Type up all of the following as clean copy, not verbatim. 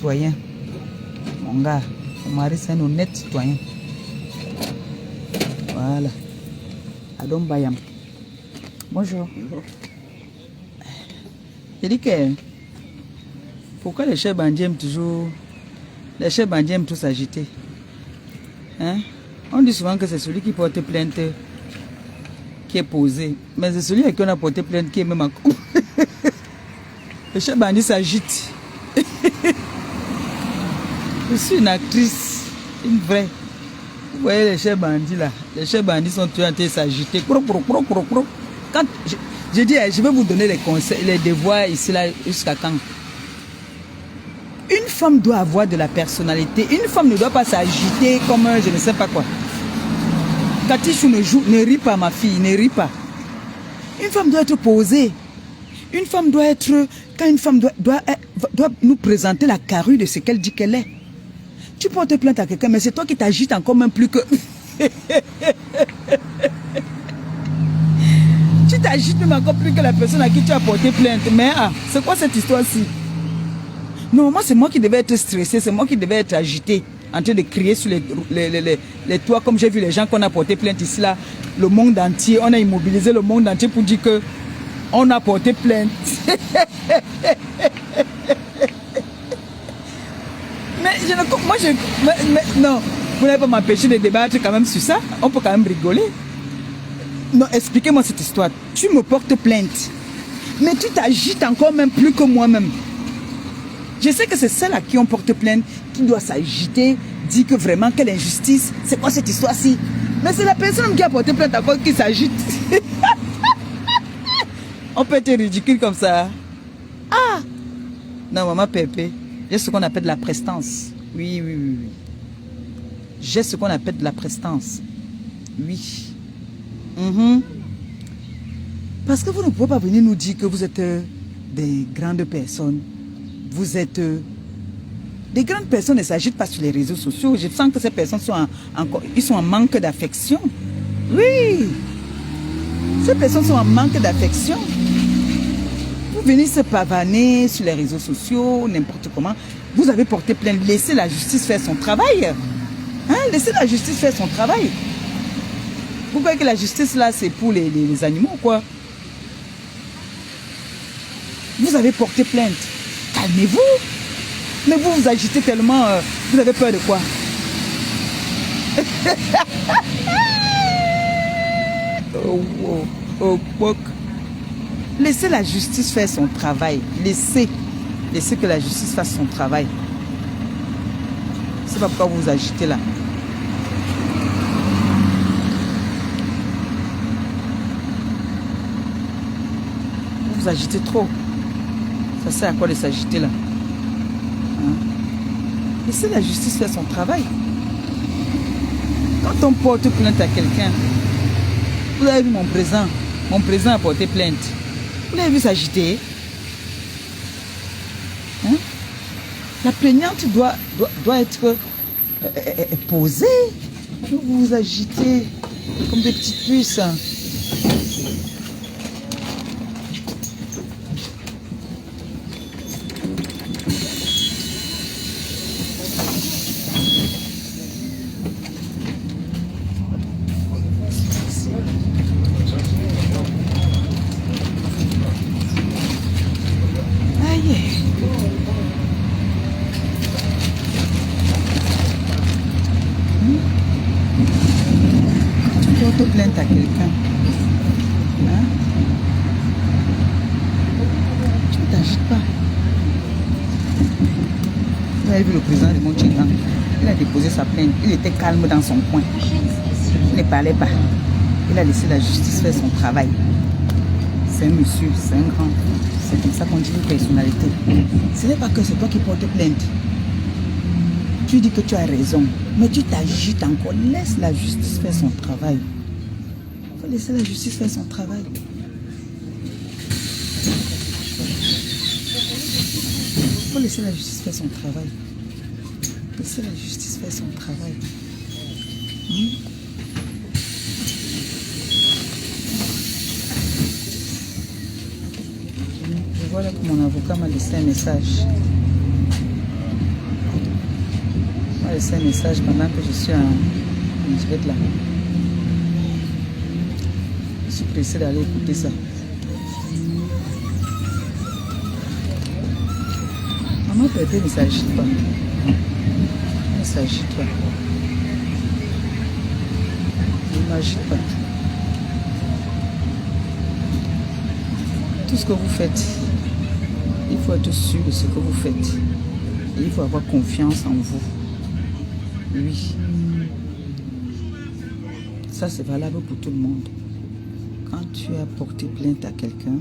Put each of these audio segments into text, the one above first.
citoyen. Mon gars, mon mari c'est un honnête citoyen. Voilà. Adom Bayam. Bonjour. Je dis que pourquoi les chefs bandits aiment toujours... Les chefs bandits aiment tous s'agiter. Hein? On dit souvent que c'est celui qui porte plainte qui est posé. Mais c'est celui à qui on a porté plainte qui est même en coup. Les chefs bandits s'agitent. Je suis une actrice, une vraie. Vous voyez les chefs bandits là. Les chefs bandits sont tous en train de s'agiter. Quand je dis, je vais vous donner les conseils, les devoirs ici là jusqu'à quand. Une femme doit avoir de la personnalité. Une femme ne doit pas s'agiter comme je ne sais pas quoi. Katichou ne rit pas, ma fille, ne rit pas. Une femme doit être posée. Une femme doit être... Quand une femme doit nous présenter la carrure de ce qu'elle dit qu'elle est. Tu portes plainte à quelqu'un, mais c'est toi qui t'agites encore même plus que... Tu t'agites même encore plus que la personne à qui tu as porté plainte. Mais c'est quoi cette histoire-ci? Non, moi c'est moi qui devais être stressé, c'est moi qui devais être agité, en train de crier sur les toits, comme j'ai vu les gens qu'on a porté plainte ici là, le monde entier, on a immobilisé le monde entier pour dire que on a porté plainte. Non, vous n'avez pas m'empêché de débattre quand même sur ça, on peut quand même rigoler. Non, expliquez-moi cette histoire. Tu me portes plainte, mais tu t'agites encore même plus que moi-même. Je sais que c'est celle à qui on porte plainte qui doit s'agiter, dire que vraiment quelle injustice, c'est quoi cette histoire-ci? Mais c'est la personne qui a porté plainte encore qui s'agite. On peut être ridicule comme ça. Ah! Non, maman Pépé, j'ai ce qu'on appelle de la prestance. Oui. J'ai ce qu'on appelle de la prestance. Oui. Parce que vous ne pouvez pas venir nous dire que vous êtes des grandes personnes. Vous êtes... Des grandes personnes ne s'agitent pas sur les réseaux sociaux. Je sens que ces personnes sont en manque d'affection. Oui. Ces personnes sont en manque d'affection. Vous venez se pavaner sur les réseaux sociaux, n'importe comment. Vous avez porté plainte. Laissez la justice faire son travail. Hein? Laissez la justice faire son travail. Vous croyez que la justice là, c'est pour les animaux, quoi? Vous avez porté plainte. Calmez-vous. Mais vous vous agitez tellement, vous avez peur de quoi? Laissez la justice faire son travail. Laissez que la justice fasse son travail. C'est pas pourquoi vous vous agitez là. Vous vous agitez trop. Ça sert à quoi de s'agiter là? Laissez la justice faire son travail. Quand on porte plainte à quelqu'un, vous avez vu mon président a porté plainte. Vous l'avez vu s'agiter? Hein? La plaignante doit être posée. Vous vous agitez comme des petites puces. Plainte à quelqu'un. Hein? Tu ne t'agites pas. Vous avez vu le président de Montchingan. Il a déposé sa plainte. Il était calme dans son coin. Il ne parlait pas. Il a laissé la justice faire son travail. C'est un monsieur, c'est un grand. C'est comme ça qu'on dit une personnalité. Ce n'est pas que c'est toi qui portes plainte. Tu dis que tu as raison. Mais tu t'agites encore. Laisse la justice faire son travail. Laissez la justice faire son travail. Il faut laisser la justice faire son travail. Laissez la justice faire son travail. Je vois là que mon avocat m'a laissé un message. m'a laissé un message pendant que je suis en direct là. Je suis pressé d'aller écouter ça. Maman Pépé ne s'agite pas. Ne s'agite pas. Ne m'agite pas. Tout ce que vous faites, il faut être sûr de ce que vous faites. Et il faut avoir confiance en vous. Oui. Ça, c'est valable pour tout le monde. Quand tu as porté plainte à quelqu'un,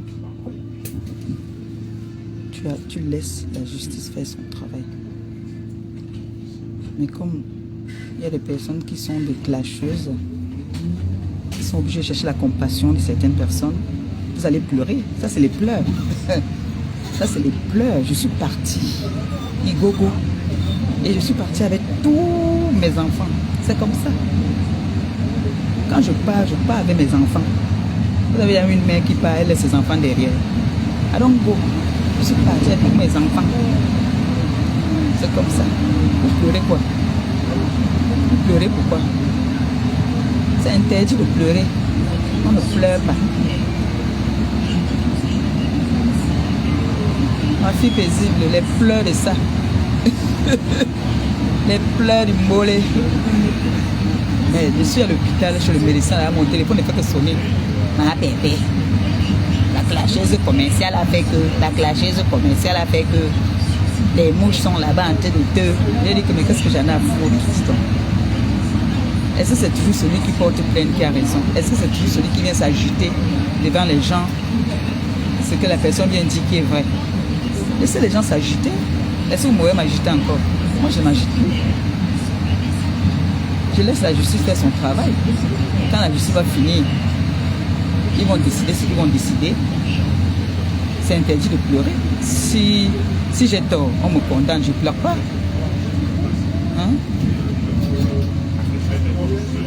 tu laisses la justice faire son travail. Mais comme il y a des personnes qui sont des clasheuses, qui sont obligées de chercher la compassion de certaines personnes, vous allez pleurer. Ça, c'est les pleurs. Ça, c'est les pleurs. Je suis partie, Igogo. Et je suis partie avec tous mes enfants. C'est comme ça. Quand je pars avec mes enfants. Vous avez une mère qui part, elle laisse ses enfants derrière. I don't go. Je suis partie avec tous mes enfants. C'est comme ça. Vous pleurez quoi? Vous pleurez pourquoi? C'est interdit de pleurer. On ne pleure pas. Ma fille paisible, les pleurs de ça. Les pleurs du mollet. Mais je suis à l'hôpital chez le médecin, là, mon téléphone ne fait que sonner. Ma bébé, la clasheuse commerciale a fait que, les mouches sont là-bas en train de te. J'ai dit que mais qu'est-ce que j'en ai à foutre? Est-ce que c'est toujours celui qui porte plainte qui a raison? Est-ce que c'est toujours celui qui vient s'agiter devant les gens? Ce que la personne vient dire qui est vrai. Laissez les gens s'agiter. Est-ce que vous m'aurez m'agiter encore? Moi, je ne m'agite plus. Je laisse la justice faire son travail. Quand la justice va finir, ils vont décider ce qu'ils vont décider. C'est interdit de pleurer. Si j'ai tort, on me condamne, je ne pleure pas. Hein?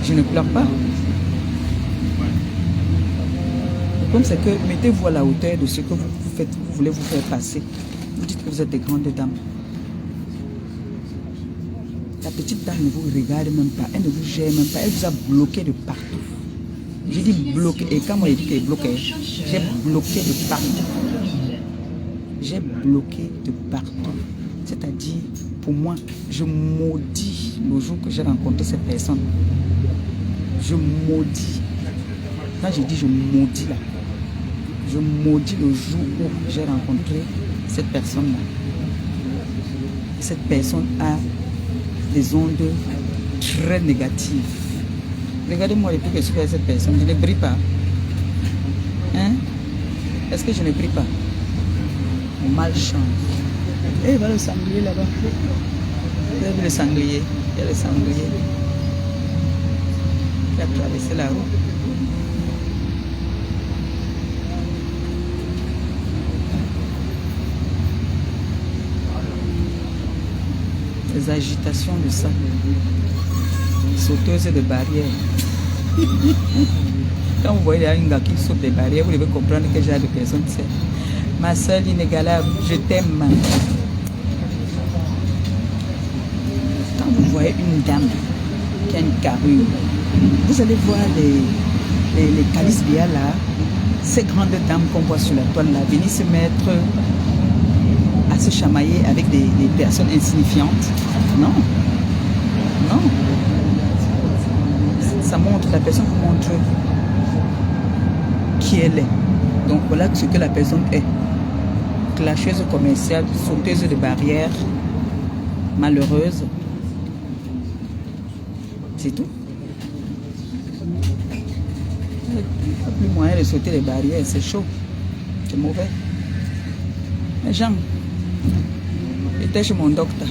Je ne pleure pas. Le problème, c'est que mettez-vous à la hauteur de ce que vous faites, vous voulez vous faire passer. Vous dites que vous êtes des grandes dames. La petite dame ne vous regarde même pas, elle ne vous gère même pas, elle vous a bloqué de partout. J'ai dit bloqué, et quand moi j'ai dit qu'elle est bloquée, j'ai bloqué de partout. J'ai bloqué de partout. C'est-à-dire, pour moi, je maudis le jour que j'ai rencontré cette personne. Je maudis. Quand je dis je maudis là, je maudis le jour où j'ai rencontré cette personne-là. Cette personne a des ondes très négatives. Regardez-moi depuis que je suis avec cette personne, je ne brille pas. Hein? Est-ce que je ne brille pas? Malchance. Et il va le sanglier là-bas. Vous avez vu le sanglier? Il y a le sanglier qui a traversé la route. Les agitations de ça. Sauteuse de barrières. Quand vous voyez un gars qui saute des barrières, vous devez comprendre que j'ai de personnes. Ma soeur inégalable, je t'aime. Quand vous voyez une dame qui a une carrure, vous allez voir les calices là, ces grandes dames qu'on voit sur la toile là, venir se mettre à se chamailler avec des personnes insignifiantes. Non. Non. Ça montre, la personne vous montre qui elle est. Donc voilà ce que la personne est. Clasheuse commerciale, sauteuse de barrières, malheureuse. C'est tout. Il n'y a plus moyen de sauter les barrières, c'est chaud. C'est mauvais. Mais Jean, j'étais chez mon docteur.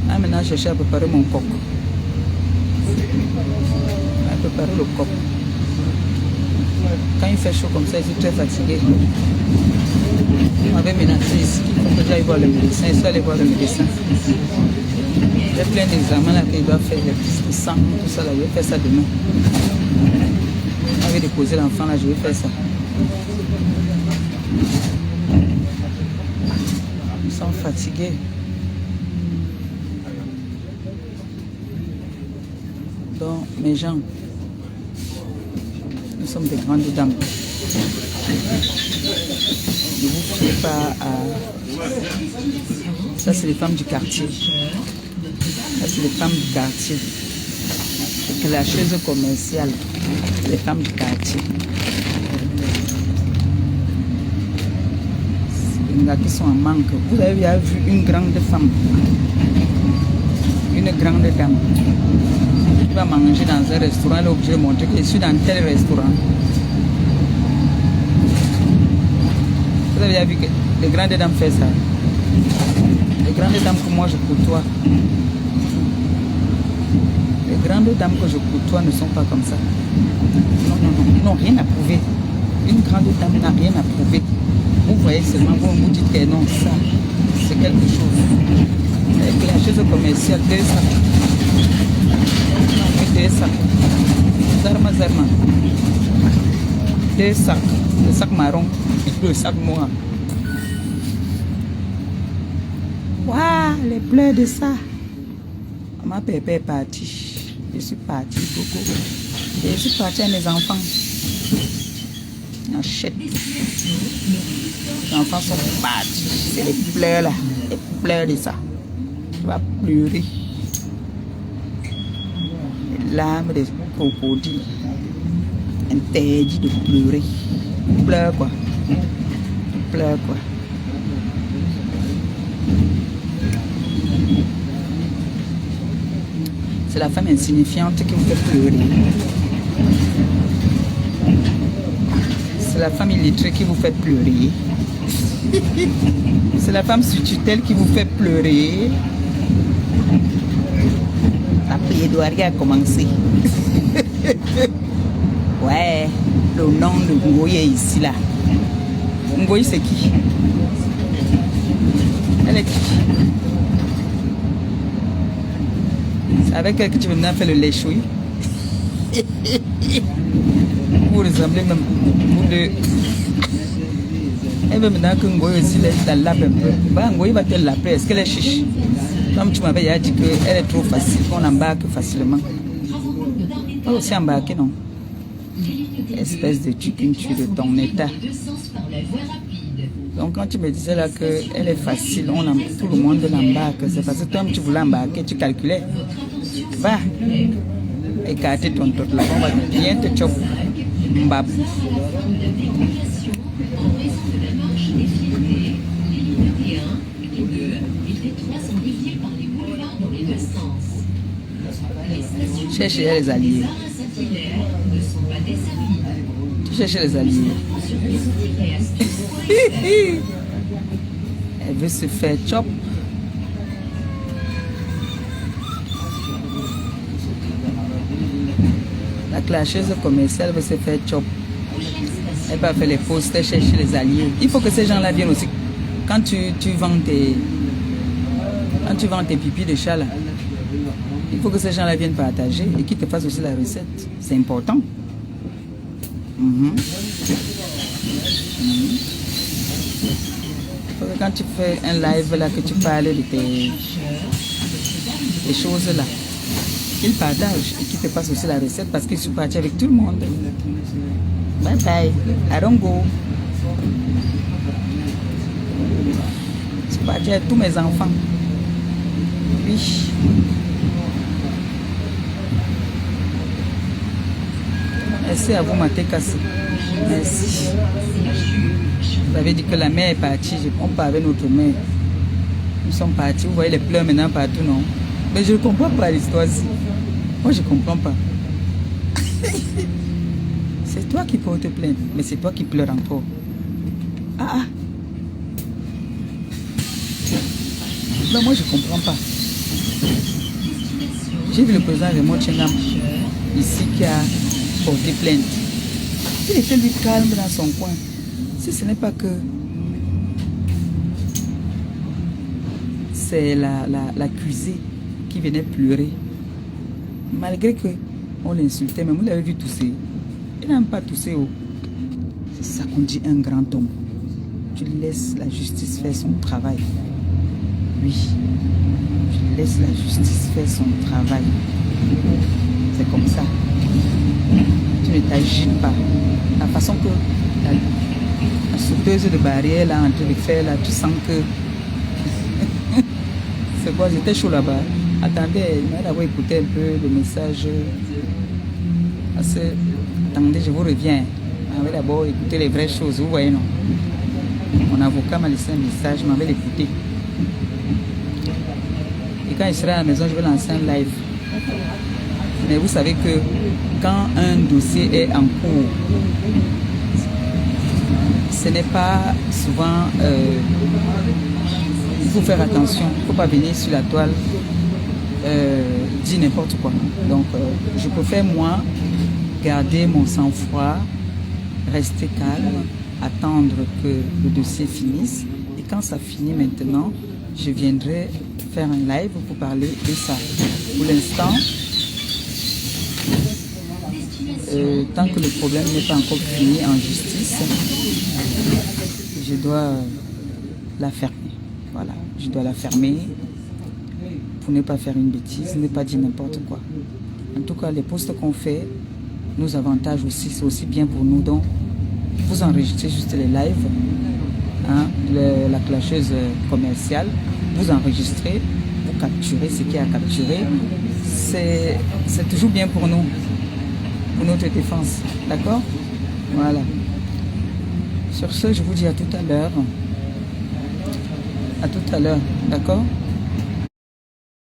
Ah, maintenant, je cherche à préparer mon coq. À préparer le coq. Quand il fait chaud comme ça, je suis très fatigué. On m'avait menacé ici qu'il faut que j'aille voir le médecin. Je suis allé voir le médecin. J'ai plein d'examens là qu'il doit faire, les tests de sang, tout ça là. Je vais faire ça demain. Je vais déposer l'enfant là, je vais faire ça. Ils sont fatigués. Donc, mes gens, nous sommes des grandes dames. Ne vous fiez pas à... Ça, c'est les femmes du quartier. Ça, c'est les femmes du quartier. C'est la chose commerciale. Les femmes du quartier. C'est les gars qui sont en manque. Vous avez vu une grande femme. Une grande dame. Qui va manger dans un restaurant. Elle est obligée de montrer que je suis dans tel restaurant. Vous avez vu que les grandes dames font ça. Les grandes dames que moi je côtoie. Les grandes dames que je côtoie ne sont pas comme ça. Non, non, non. Ils n'ont rien à prouver. Une grande dame n'a rien à prouver. Vous voyez seulement, vous dites que non, ça, c'est quelque chose. Avec la chose commerciale, 2 sacs. Non, 2 sacs. Zarma, zarma. 2 sacs. Le sac marron et le sac noir. Waouh, les pleurs de ça. Ma pépé est partie. Je suis partie, Coco. Je suis partie à mes enfants. Achète. Les enfants sont partis. C'est les pleurs là. Les pleurs de ça. Tu vas pleurer. Les larmes des crocodiles. Interdit de pleurer. Pleure quoi. Pleure quoi. C'est la femme insignifiante qui vous fait pleurer. C'est la femme illettrée qui vous fait pleurer. C'est la femme sous tutelle qui vous fait pleurer. La plaidoirie a commencé. Ouais, le nom de Ngoyi est ici là. Ngoyi c'est qui? Elle est qui? C'est avec elle que tu veux venir faire le lèche-ouïe. Vous ressemblez même. Vous deux. Elle veut maintenant que Ngoyi aussi la lape un peu. Bah, Ngoyi va te laper. Est-ce qu'elle est chiche? Comme tu m'avais dit qu'elle est trop facile, qu'on embarque facilement. Elle aussi embarquée, non? Espèce de tucuntu de ton état. Donc quand tu me disais là qu'elle est facile, tout le monde l'embarque. C'est parce que toi tu voulais embarquer, tu calculais. Va, écarter ton tot là, on va bien te choper. Mbab. Cherchez les alliés. Tu cherches les alliés. Elle veut se faire chop. La clasheuse commerciale veut se faire chop. Elle va faire les postes, elle cherche les alliés. Il faut que ces gens-là viennent aussi. Quand tu vends tes pipis de chat là, il faut que ces gens-là viennent partager et qu'ils te fassent aussi la recette. C'est important. Quand tu fais un live là, que tu parles de tes choses là, ils partagent et qu'ils te passent aussi la recette parce qu'ils sont partis avec tout le monde. Bye bye, I don't go. Je suis parti avec tous mes enfants. Oui. Merci à vous, Matékassé. Merci. Vous avez dit que la mère est partie. On part avec notre mère. Nous sommes partis. Vous voyez les pleurs maintenant partout, non? Mais je ne comprends pas l'histoire-ci. Moi, je ne comprends pas. C'est toi qui portes plainte, mais c'est toi qui pleures encore. Ah ah. Ben, moi, je ne comprends pas. J'ai vu le président Raymond Tchengam ici qui a porté plainte. Il était lui calme dans son coin. Si ce n'est pas que c'est l'accusé qui venait pleurer. Malgré qu'on l'insultait, mais vous l'avez vu tousser. Il n'a pas toussé. Oh. C'est ça qu'on dit un grand homme. Tu laisses la justice faire son travail. Oui. Tu laisses la justice faire son travail. C'est comme ça. Tu ne t'agites pas. La façon que la sauteuse de barrière là en train de faire là, tu sens que c'est quoi, j'étais chaud là-bas. Attendez, il m'a d'abord écouté un peu le message. Attendez, je vous reviens. On va d'abord écouter les vraies choses, vous voyez non. Mon avocat m'a laissé un message, je m'avais écouté. Et quand il sera à la maison, je vais lancer un live. Mais vous savez que quand un dossier est en cours, ce n'est pas souvent... il faut faire attention. Il ne faut pas venir sur la toile dire n'importe quoi. Donc, je préfère, moi, garder mon sang-froid, rester calme, attendre que le dossier finisse. Et quand ça finit maintenant, je viendrai faire un live pour parler de ça. Pour l'instant, tant que le problème n'est pas encore fini en justice, je dois la fermer. Voilà, je dois la fermer pour ne pas faire une bêtise, ne pas dire n'importe quoi. En tout cas, les posts qu'on fait nous avantage aussi, c'est aussi bien pour nous. Donc, vous enregistrez juste les lives, hein, la clasheuse commerciale, vous enregistrez, vous capturez ce qu'il y a à capturer. C'est toujours bien pour nous, pour notre défense. D'accord? Voilà. Sur ce, je vous dis à tout à l'heure. À tout à l'heure, d'accord?